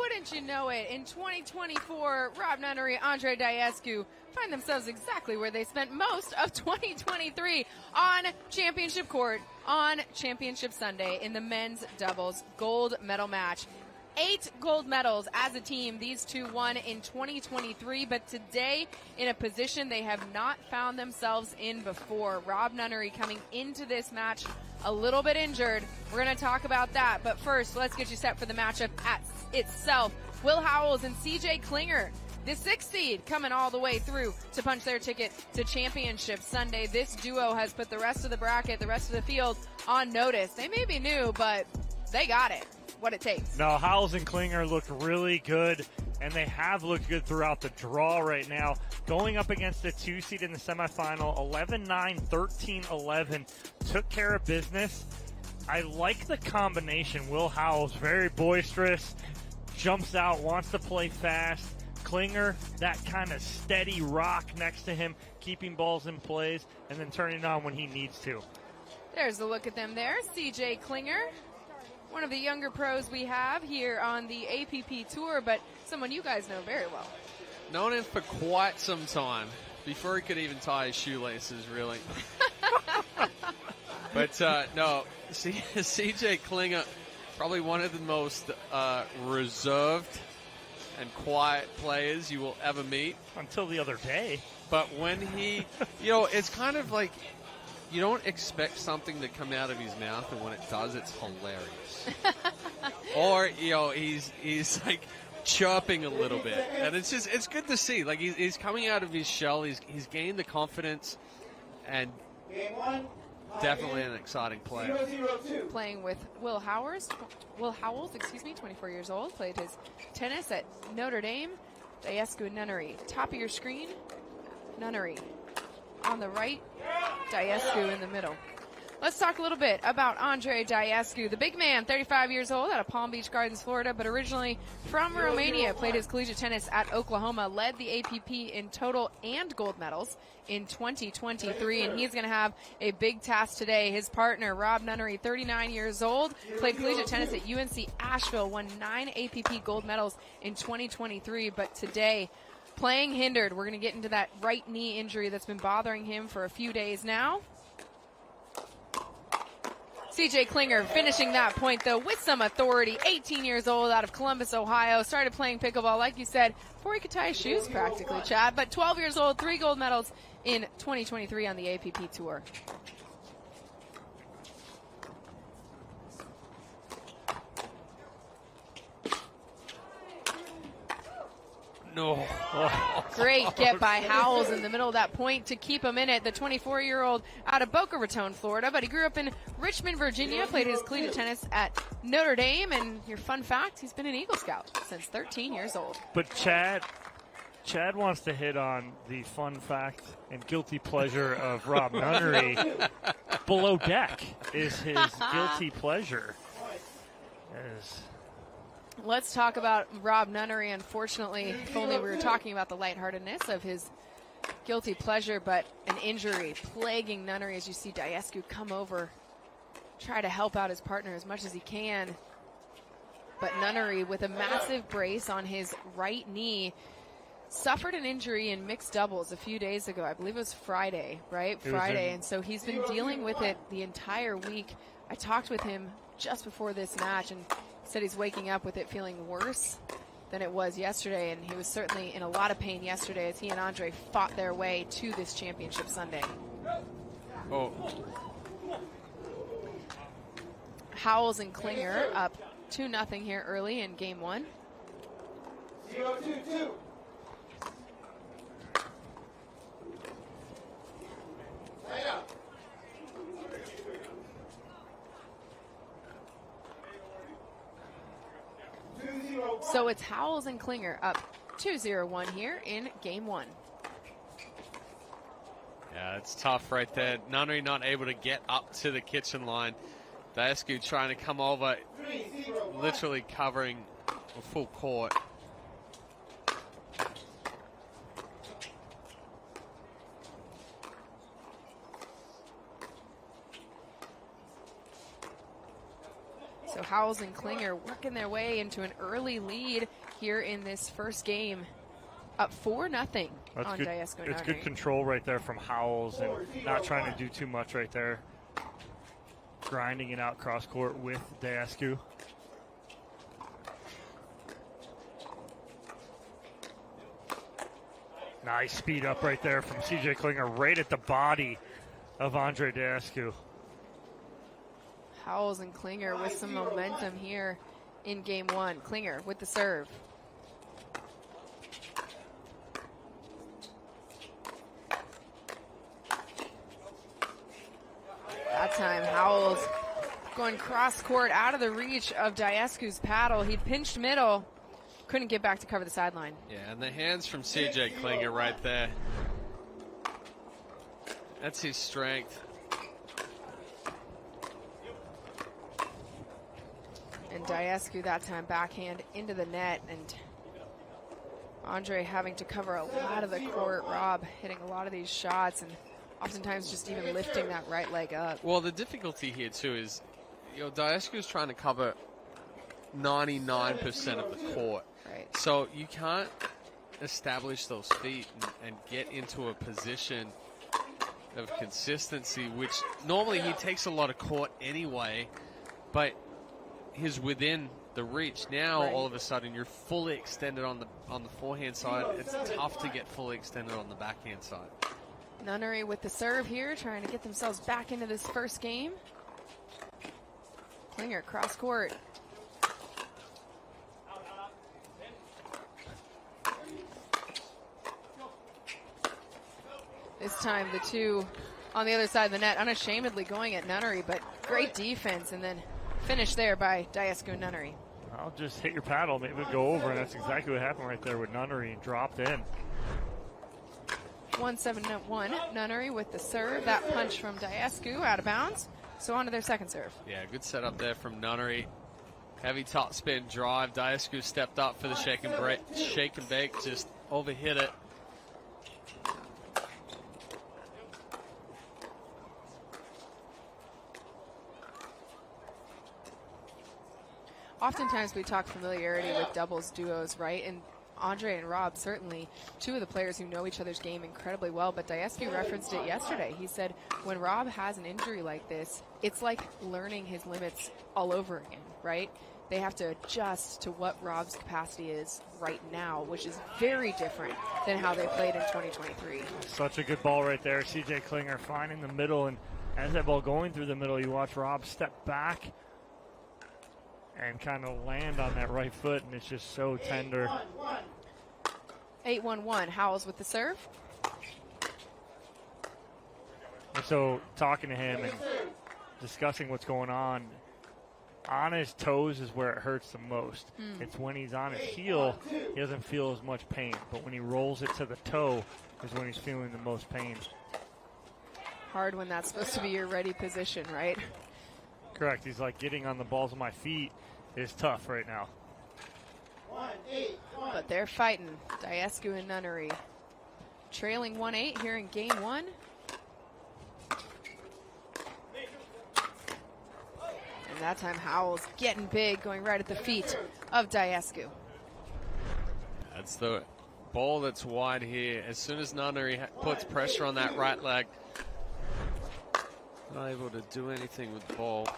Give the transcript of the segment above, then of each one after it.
wouldn't you know it, in 2024, Rob Nunnery, Andrei Daescu find themselves exactly where they spent most of 2023, on championship court on Championship Sunday in the men's doubles gold medal match. 8 gold medals as a team. These two won in 2023, but today in a position they have not found themselves in before. Rob Nunnery coming into this match a little bit injured. We're going to talk about that, but first, let's get you set for the matchup itself. Will Howells and CJ Klinger, the 6th seed, coming all the way through to punch their ticket to Championship Sunday. This duo has put the rest of the bracket, the rest of the field on notice. They may be new, but they got it. What it takes. No, Howells and Klinger looked really good, and they have looked good throughout the draw right now. Going up against the 2 seed in the semifinal, 11-9, 13-11, took care of business. I like the combination. Will Howells, very boisterous, jumps out, wants to play fast. Klinger, that kind of steady rock next to him, keeping balls in plays, and then turning it on when he needs to. There's a look at them there. CJ Klinger, one of the younger pros we have here on the APP Tour, but someone you guys know very well. Known him for quite some time, before he could even tie his shoelaces, really. But no, CJ Klinger, probably one of the most reserved and quiet players you will ever meet. Until the other day. But when he, it's kind of like, you don't expect something to come out of his mouth, and when it does, it's hilarious. Or, he's like chirping a little bit. And it's good to see. Like, he's coming out of his shell. He's gained the confidence, and definitely an exciting player. Playing with Will Howells, 24 years old, played his tennis at Notre Dame. Daescu and Nunnery, top of your screen. Nunnery on the right, Daescu in the middle. Let's talk a little bit about Andrei Daescu, the big man, 35 years old, out of Palm Beach Gardens, Florida, but originally from Romania. Played his collegiate tennis at Oklahoma, led the APP in total and gold medals in 2023, and he's going to have a big task today. His partner, Rob Nunnery, 39 years old, played collegiate tennis at UNC Asheville, won 9 APP gold medals in 2023, but today, playing hindered. We're going to get into that right knee injury that's been bothering him for a few days now. CJ Klinger finishing that point, though, with some authority. 18 years old, out of Columbus, Ohio. Started playing pickleball, like you said, before he could tie his shoes practically, Chad. But 12 years old, 3 gold medals in 2023 on the APP Tour. No. Great get by Howells in the middle of that point to keep him in it. The 24-year-old out of Boca Raton, Florida, but he grew up in Richmond, Virginia, played his collegiate tennis at Notre Dame, and your fun fact, he's been an Eagle Scout since 13 years old. But Chad wants to hit on the fun fact and guilty pleasure of Rob Nunnery. Below deck is his guilty pleasure. Let's talk about Rob Nunnery. Unfortunately, if only we were talking about the lightheartedness of his guilty pleasure, but an injury plaguing Nunnery as you see Daescu come over, try to help out his partner as much as he can. But Nunnery, with a massive brace on his right knee, suffered an injury in mixed doubles a few days ago. I believe it was Friday, right? Friday. And so he's been dealing with it the entire week. I talked with him just before this match, and said he's waking up with it feeling worse than it was yesterday, and he was certainly in a lot of pain yesterday as he and Andrei fought their way to this Championship Sunday. Oh. Howells and Klinger up 2-0 here early in game 1. 0-2-2. So it's Howells and Klinger up 2-0-1 here in game 1. Yeah, it's tough right there. Nunnery not able to get up to the kitchen line. Daescu trying to come over, literally covering a full court. So Howells and Klinger working their way into an early lead here in this first game. Up 4-0 on good. Daescu It's Nunnery. good control right there from Howells and not trying to do too much right there. Grinding it out cross court with Daescu. Nice speed up right there from CJ Klinger, right at the body of Andrei Daescu. Howells and Klinger with some momentum here in game one. Klinger with the serve. That time Howells going cross court out of the reach of Daescu's paddle. He pinched middle, couldn't get back to cover the sideline. Yeah, and the hands from CJ Klinger right there. That's his strength. And Daescu that time backhand into the net, and Andrei having to cover a lot of the court. Rob hitting a lot of these shots and oftentimes just even lifting that right leg up. Well, the difficulty here too is, Daescu's trying to cover 99% of the court. Right. So you can't establish those feet and get into a position of consistency, which normally he takes a lot of court anyway, but he's within the reach. Now, right. All of a sudden, you're fully extended on the forehand side. It's tough to get fully extended on the backhand side. Nunnery with the serve here, trying to get themselves back into this first game. Klinger cross court. This time the two on the other side of the net, unashamedly going at Nunnery, but great defense, and then finished there by Daescu Nunnery. I'll just hit your paddle, maybe it'll go over, and that's exactly what happened right there with Nunnery. Dropped in. 1-7-1, Nunnery with the serve. That punch from Daescu out of bounds. So on to their second serve. Yeah, good setup there from Nunnery. Heavy top spin drive. Daescu stepped up for the shake and bake, just overhit it. Oftentimes we talk familiarity with doubles, duos, right? And Andrei and Rob, certainly two of the players who know each other's game incredibly well, but Daescu referenced it yesterday. He said when Rob has an injury like this, it's like learning his limits all over again, right? They have to adjust to what Rob's capacity is right now, which is very different than how they played in 2023. Such a good ball right there. CJ Klinger finding the middle, and as that ball going through the middle, you watch Rob step back and kind of land on that right foot, and it's just so tender. 8-1-1, Howells with the serve. And so talking to him and discussing what's going on his toes is where it hurts the most. It's when he's on his heel, he doesn't feel as much pain, but when he rolls it to the toe is when he's feeling the most pain. Hard when that's supposed to be your ready position, right? Correct. He's like, getting on the balls of my feet is tough right now. But they're fighting, Daescu and Nunnery. Trailing 1-8 here in game one. And that time Howells getting big, going right at the feet of Daescu. That's the ball that's wide here. As soon as Nunnery puts pressure on that right leg, not able to do anything with the ball.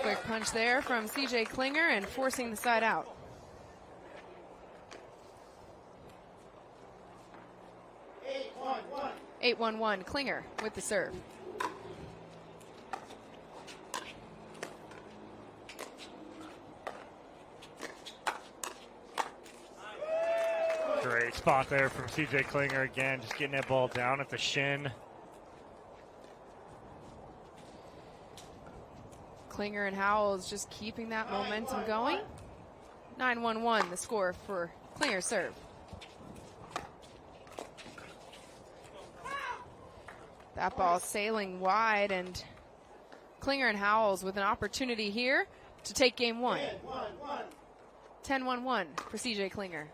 Quick punch there from CJ Klinger and forcing the side out. Eight one one, Klinger with the serve. Great spot there from CJ Klinger again, just getting that ball down at the shin. Klinger and Howells just keeping that momentum going. 9-1-1, the score for Klinger's serve. That ball sailing wide, and Klinger and Howells with an opportunity here to take game one. 10-1-1 for CJ Klinger.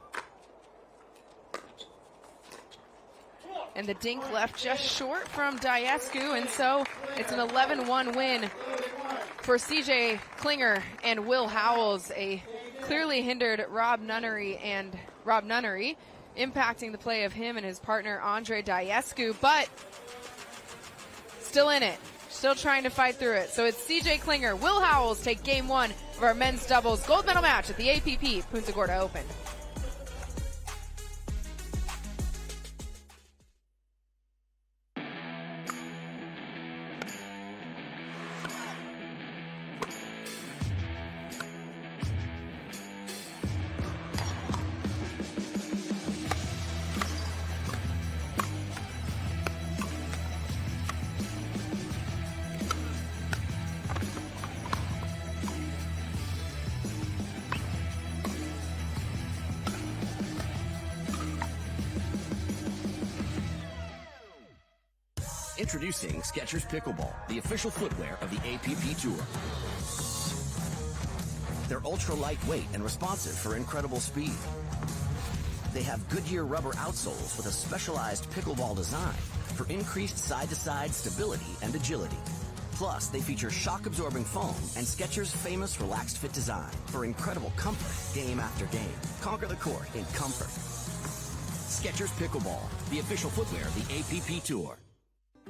And the dink left just short from Daescu, and so it's an 11-1 win for CJ Klinger and Will Howells. A clearly hindered Rob Nunnery, impacting the play of him and his partner Andrei Daescu, but still in it, still trying to fight through it. So it's CJ Klinger, Will Howells take game one of our men's doubles gold medal match at the APP Punta Gorda Open. Introducing Skechers Pickleball, the official footwear of the APP Tour. They're ultra lightweight and responsive for incredible speed. They have Goodyear rubber outsoles with a specialized pickleball design for increased side-to-side stability and agility. Plus, they feature shock-absorbing foam and Skechers' famous relaxed fit design for incredible comfort game after game. Conquer the court in comfort. Skechers Pickleball, the official footwear of the APP Tour.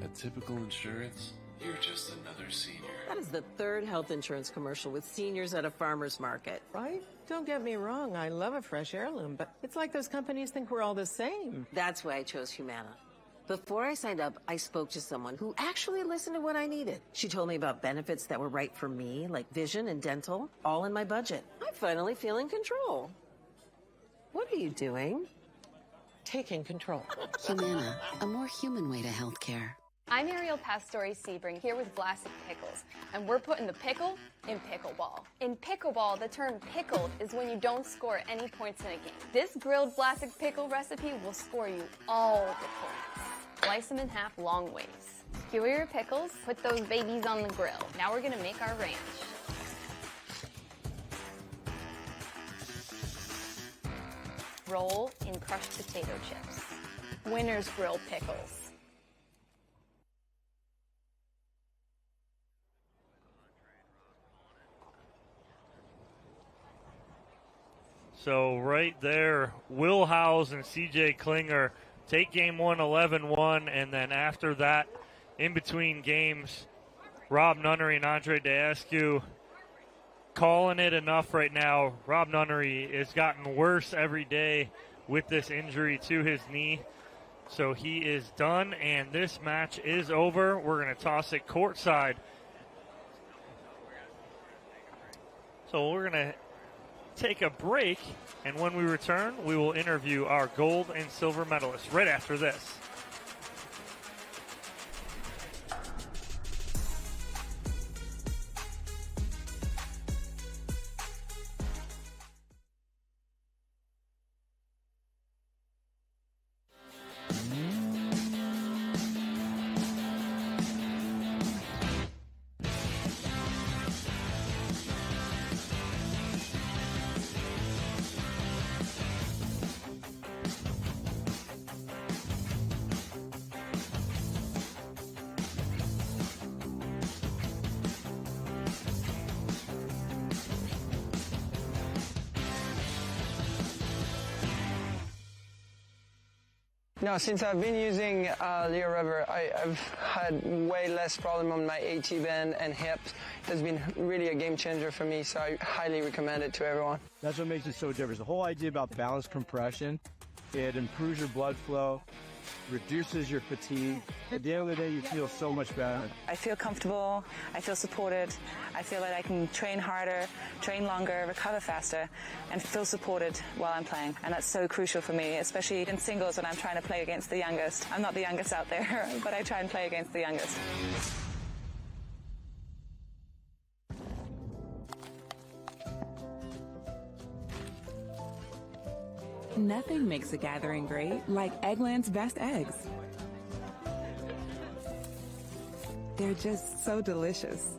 At Typical Insurance, you're just another senior. That is the third health insurance commercial with seniors at a farmer's market. Right? Don't get me wrong, I love a fresh heirloom, but it's like those companies think we're all the same. That's why I chose Humana. Before I signed up, I spoke to someone who actually listened to what I needed. She told me about benefits that were right for me, like vision and dental, all in my budget. I finally feel in control. What are you doing? Taking control. Humana, a more human way to healthcare. I'm Ariel Pastori-Sebring here with Vlasic Pickles, and we're putting the pickle in pickleball. In pickleball, the term pickled is when you don't score any points in a game. This grilled Vlasic pickle recipe will score you all the points. Slice them in half long ways. Skewer your pickles, put those babies on the grill. Now we're gonna make our ranch. Roll in crushed potato chips. Winner's grilled pickles. So right there, Will Howells and CJ Klinger take game one 11-1, and then after that, in between games, Rob Nunnery and Andrei Daescu calling it enough right now. Rob Nunnery has gotten worse every day with this injury to his knee. So he is done, and this match is over. We're going to toss it courtside. So we're going to take a break, and when we return, we will interview our gold and silver medalists right after this. No, since I've been using Leo Rubber, I've had way less problem on my AT band and hips. It's been really a game changer for me, so I highly recommend it to everyone. That's what makes it so different. The whole idea about balanced compression, it improves your blood flow, reduces your fatigue. At the end of the day, you feel so much better. I feel comfortable, I feel supported, I feel that I can train harder, train longer, recover faster, and feel supported while I'm playing. And that's so crucial for me, especially in singles when I'm trying to play against the youngest. I'm not the youngest out there, but I try and play against the youngest. Nothing makes a gathering great like Eggland's best eggs. They're just so delicious.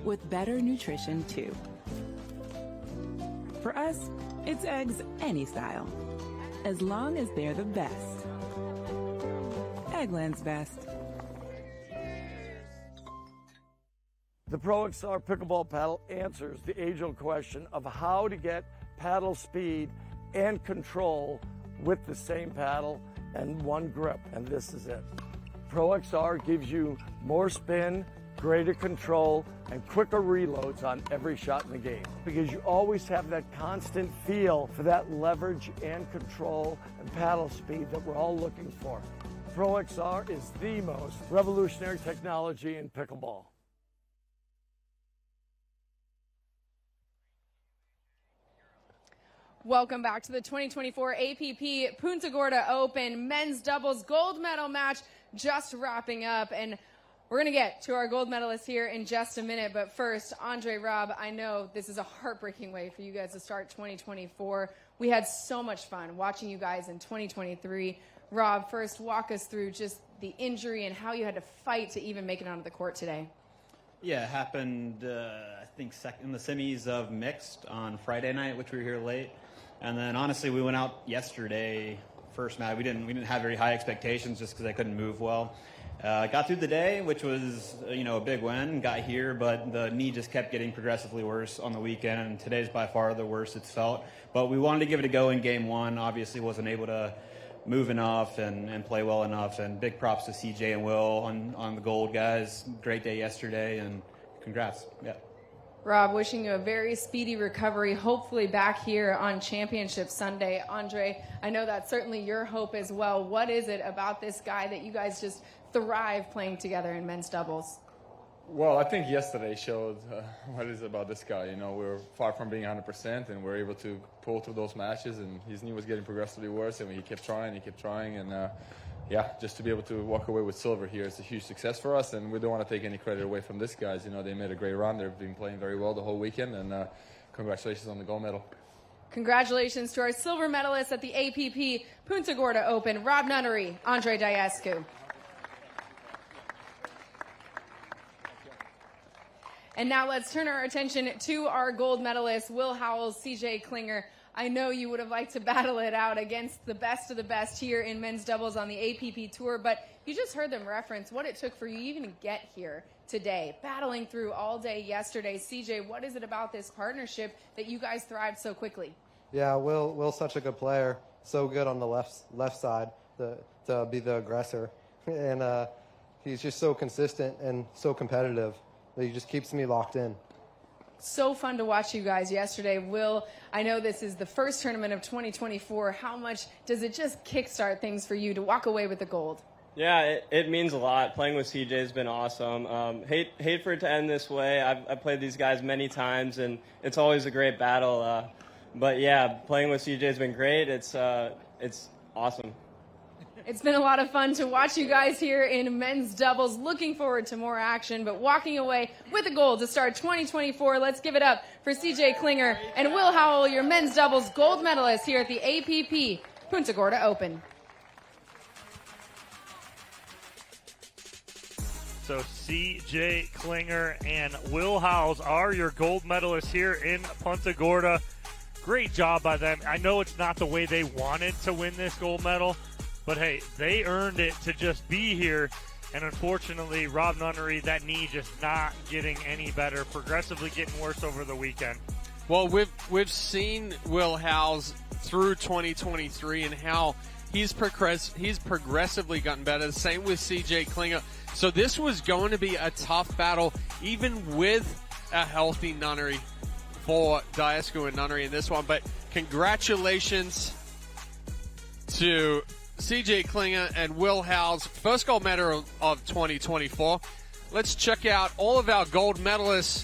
With better nutrition, too. For us, it's eggs any style, as long as they're the best. Eggland's Best. The Pro XR pickleball paddle answers the age-old question of how to get paddle speed and control with the same paddle and one grip, and this is it. Pro XR gives you more spin, greater control, and quicker reloads on every shot in the game because you always have that constant feel for that leverage and control and paddle speed that we're all looking for. Pro XR is the most revolutionary technology in pickleball. Welcome back to the 2024 APP Punta Gorda Open men's doubles gold medal match just wrapping up, and we're going to get to our gold medalists here in just a minute. But first, Andrei, Rob, I know this is a heartbreaking way for you guys to start 2024. We had so much fun watching you guys in 2023. Rob, first walk us through just the injury and how you had to fight to even make it onto the court today. Yeah, it happened, I think, in the semis of mixed on Friday night, which we were here late. And then, honestly, we went out yesterday, first match. We didn't have very high expectations just because I couldn't move well. Got through the day, which was, a big win. Got here, but the knee just kept getting progressively worse on the weekend, and today's by far the worst it's felt. But we wanted to give it a go in game one. Obviously, wasn't able to move enough and play well enough. And big props to CJ and Will on the gold, guys. Great day yesterday, and congrats. Yeah. Rob, wishing you a very speedy recovery, hopefully back here on Championship Sunday. Andrei, I know that's certainly your hope as well. What is it about this guy that you guys just thrive playing together in men's doubles? Well, I think yesterday showed what is it about this guy. We're far from being 100%, and we're able to pull through those matches, and his knee was getting progressively worse, and he kept trying, and just to be able to walk away with silver here is a huge success for us, and we don't want to take any credit away from these guys. They made a great run. They've been playing very well the whole weekend, and congratulations on the gold medal. Congratulations to our silver medalists at the APP Punta Gorda Open, Rob Nunnery, Andrei Daescu. And now let's turn our attention to our gold medalists, Will Howells, CJ Klinger. I know you would have liked to battle it out against the best of the best here in men's doubles on the APP Tour, but you just heard them reference what it took for you even to get here today, battling through all day yesterday. CJ, what is it about this partnership that you guys thrived so quickly? Yeah, Will's such a good player, so good on the left side to be the aggressor, and he's just so consistent and so competitive that he just keeps me locked in. So fun to watch you guys yesterday. Will, I know this is the first tournament of 2024. How much does it just kickstart things for you to walk away with the gold? Yeah, it means a lot. Playing with CJ has been awesome. Hate for it to end this way. I've played these guys many times, and it's always a great battle. But yeah, playing with CJ has been great. It's awesome. It's been a lot of fun to watch you guys here in men's doubles. Looking forward to more action, but walking away with a gold to start 2024. Let's give it up for CJ Klinger and Will Howell, your men's doubles gold medalists here at the APP Punta Gorda Open. So CJ Klinger and Will Howells are your gold medalists here in Punta Gorda. Great job by them. I know it's not the way they wanted to win this gold medal, but hey, they earned it to just be here. And unfortunately, Rob Nunnery, that knee just not getting any better, progressively getting worse over the weekend. Well, we've seen Will Howells through 2023 and how he's progressively gotten better. The same with CJ Klinger. So this was going to be a tough battle, even with a healthy Nunnery for Daescu and Nunnery in this one. But congratulations to CJ Klinger and Will Howells, first gold medal of 2024. Let's check out all of our gold medalists